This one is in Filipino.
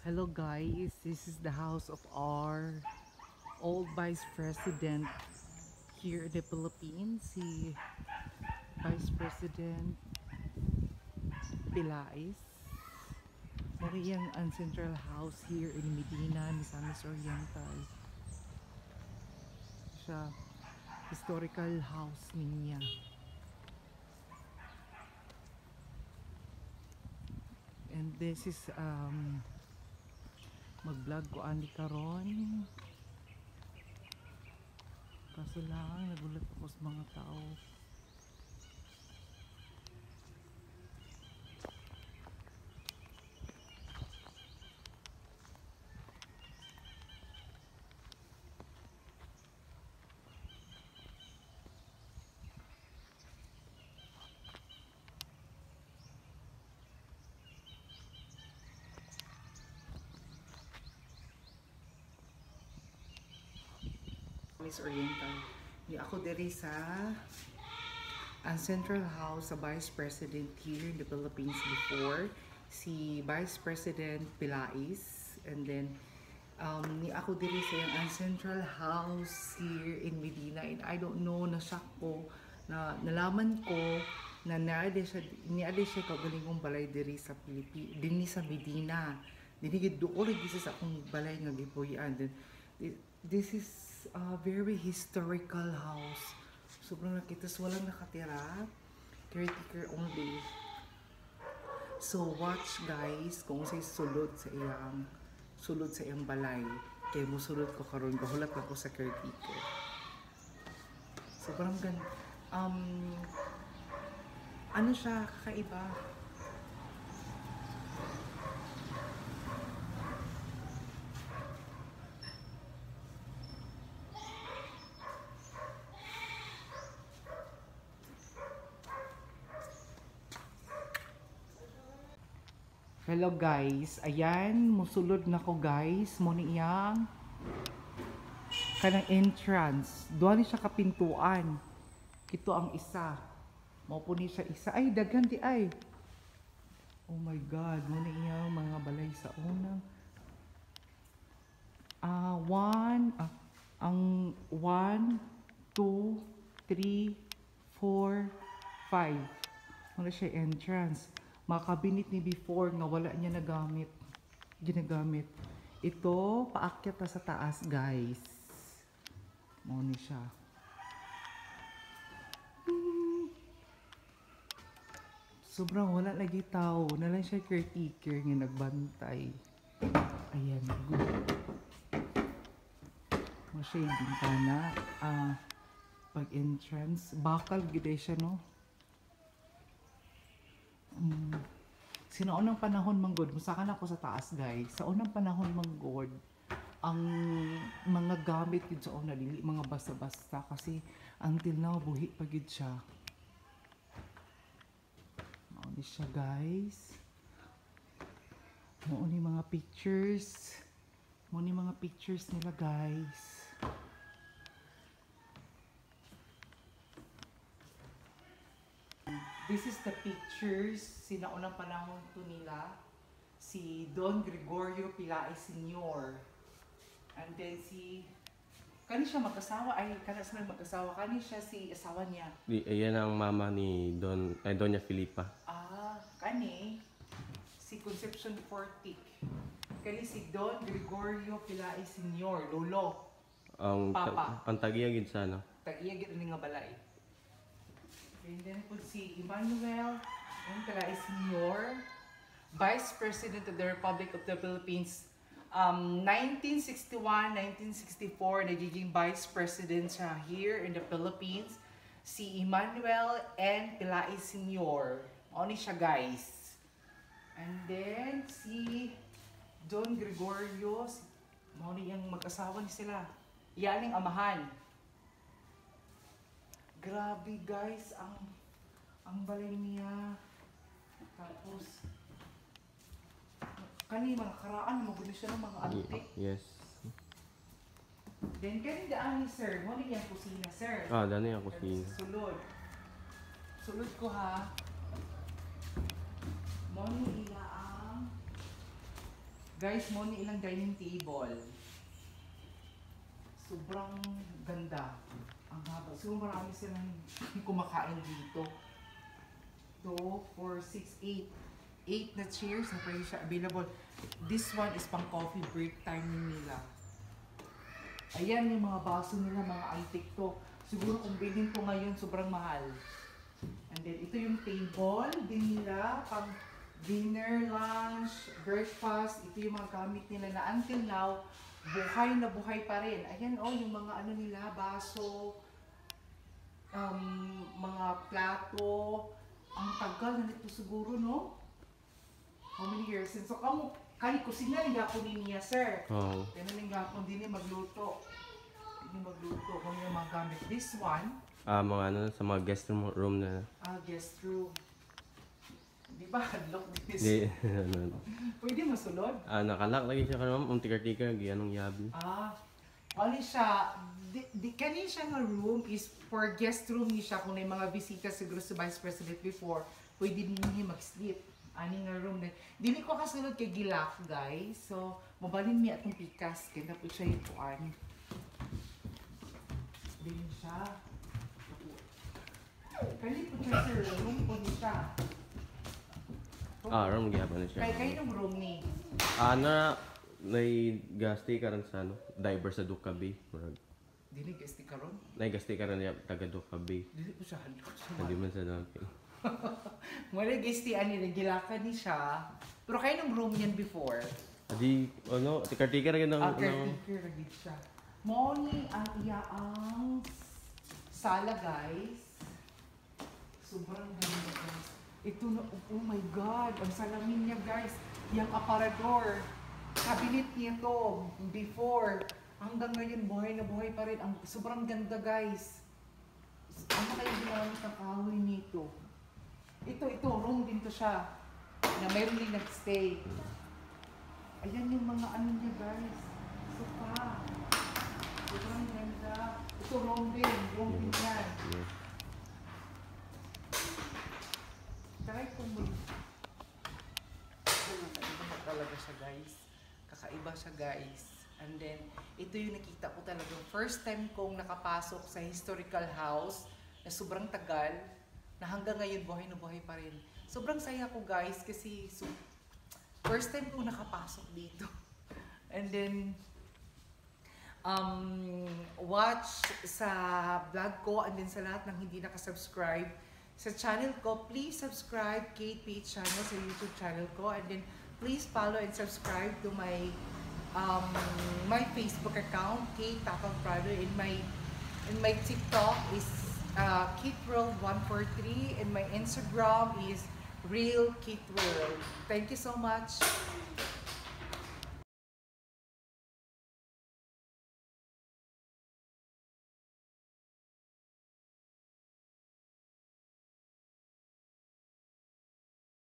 Hello guys, this is the house of our old Vice President here in the Philippines, si Vice President Pilais. Mori yung ancestral house here in Medina, Misamis Oriental. Siya, historical house niya. And this is mag-vlog ko ani karon. Kaso lang nagulat ako sa mga tao. Miss Oriental. Ni ako diri sa Central House sa Vice President here in the Philippines before, si Vice President Pilais, and then ni ako diri sa yung Central House here in Medina, and I don't know, na-shock ko na nalaman ko na niade siya kaugalingong balay diri sa dinhi sa Medina. Dinigid doon sa akong balay nga gipuy-an. Then this is a very historical house. Sobrang nakita, so walang nakatira. Caretaker only. So watch guys kung sa'y sulod sa iyang balay. Kaya mo sulod ko karon, gahulat ako sa caretaker. Sobrang ano siya, kakaiba. Hello guys, ayan, musulod na ko guys, mo ni iyang kanang entrance. Doon siya kapintuan. Kito ang isa. Mao po ni siya isa. Ay, daghan di ay. Oh my God, mo ni iyang mga balay sa unang. Ang 1, 2, 3, 4, 5. Muna siya entrance. Mga cabinet ni before nga wala niya ginagamit. Ito, paakyat na sa taas guys. Muna siya. Sobrang wala lagi tao. Nalang siya caretaker nga nagbantay. Ayan, good. Muna siya yung bintana. Pag entrance, bakal gide siya no. Sa unang panahon manggod, musakan ako sa taas guys. Sa unang panahon manggod, ang mga gamit yun sa una, dili mga basta-basta kasi until now buhi pa gid siya. Mauni siya guys. Mauni mga pictures. Mauni mga pictures nila guys. This is the pictures, sinaunang panahon to nila, si Don Gregorio Pilais Sr. And then kani siya mag-asawa, kani siya si asawa niya. Ayan ang mama ni Doña Filipa. Kani, si Concepcion Fortic. Kani si Don Gregorio Pilais Sr., lolo. Papa. Ang tagiyagid sa ano? Tag-iyagid nga balay. And then po si Emmanuel Pilais Sr., Vice President of the Republic of the Philippines. 1961-1964, nagiging Vice President siya here in the Philippines. Si Emmanuel N. Pilais Sr. Oni siya guys. And then si Don Gregorio, Oni yung mag-asawa ni sila. Yan ang amahan. Grabe guys, ang balay niya. Tapos kani mga karaan, magulo siya ng mga antique. Yes. Then kani daan ni sir, mo ni yung kusina sir. Dani ang kusina. Sulod ko ha. Mo ni ila ang Guys, mo ni ilang dining table. Sobrang ganda. Ang haba. So marami silang kumakain dito. 2, 4, 6, 8 na chairs na pwede siya available. This one is pang coffee break time nila. Ayan yung mga baso nila, mga antique to. Siguro kung bilhin to ngayon, sobrang mahal. And then ito yung table din nila, pang dinner, lunch, breakfast. Ito yung mga gamit nila na until now, buhay na buhay pa rin. Ayan yung mga ano nila, baso, mga plato. Ang tagal na nito siguro, no? How many years? So, kani kusina rin gapon niya, sir. Oo. Kaya rin gapon din magluto. Hindi magluto. Kung yung mga gamit. This one, Mga ano, sa mga guest room na. guest room. Di ba? Hadlock this. Di, ano. Pwede masulod? Nakalak lagi siya karon, tikar-tikar, anong yabi. Wali siya. Kanin siya nga room is for guest room ni siya. Kung may mga bisita siguro sa Vice President before, pwede din niya mag-sleep. Ani nga room na. Dili ko kasunod kay Gilak, guys. So, mabalin mi atong pikas. Kaya po siya yung puan. Dili siya. Kani po siya sir. Room po ni siya. Room gyapon na siya. Kaya yung room ni. Gasti karon sa ano, diver sa Duca Bay. Murag. Dili guys ni karon. Gasti karon ya taga Duca Bay. Dili po siya hadlok. Hindi man sa dumping. Wala guys ti ani nagilakan ni siya. Pero kaya nung room niyan before. Adi, ano, tikar-tikar gyud ang Caretaker lagi siya. Moni ang iyaang sala guys. Sobrang ganda guys. Ito na, oh my god, ang salamin niya guys. Yung aparador. Cabinet niya to before. Hanggang ngayon buhay na buhay pa rin. Ang sobrang ganda guys. Ano kayo ginamit ang kahoy nito? Ito, room din to siya. Na mayroon din nag-stay. Ayan yung mga ano niya guys. Sofa. Sobrang ganda. Ito room din yan. Try ko mo. Kakaiba talaga siya guys. Kakaiba siya guys. And then, ito yung nakita ko talaga. First time kong nakapasok sa historical house na sobrang tagal na hanggang ngayon buhay na buhay pa rin. Sobrang saya ko guys kasi first time kong nakapasok dito. And then, watch sa vlog ko and then sa lahat ng hindi nakasubscribe sa channel ko, please subscribe Kate Page channel sa YouTube channel ko, and then please follow and subscribe to my my Facebook account, Kate Tapang Prado, and my TikTok is KateWorld143, and my Instagram is Real Kate World. Thank you so much.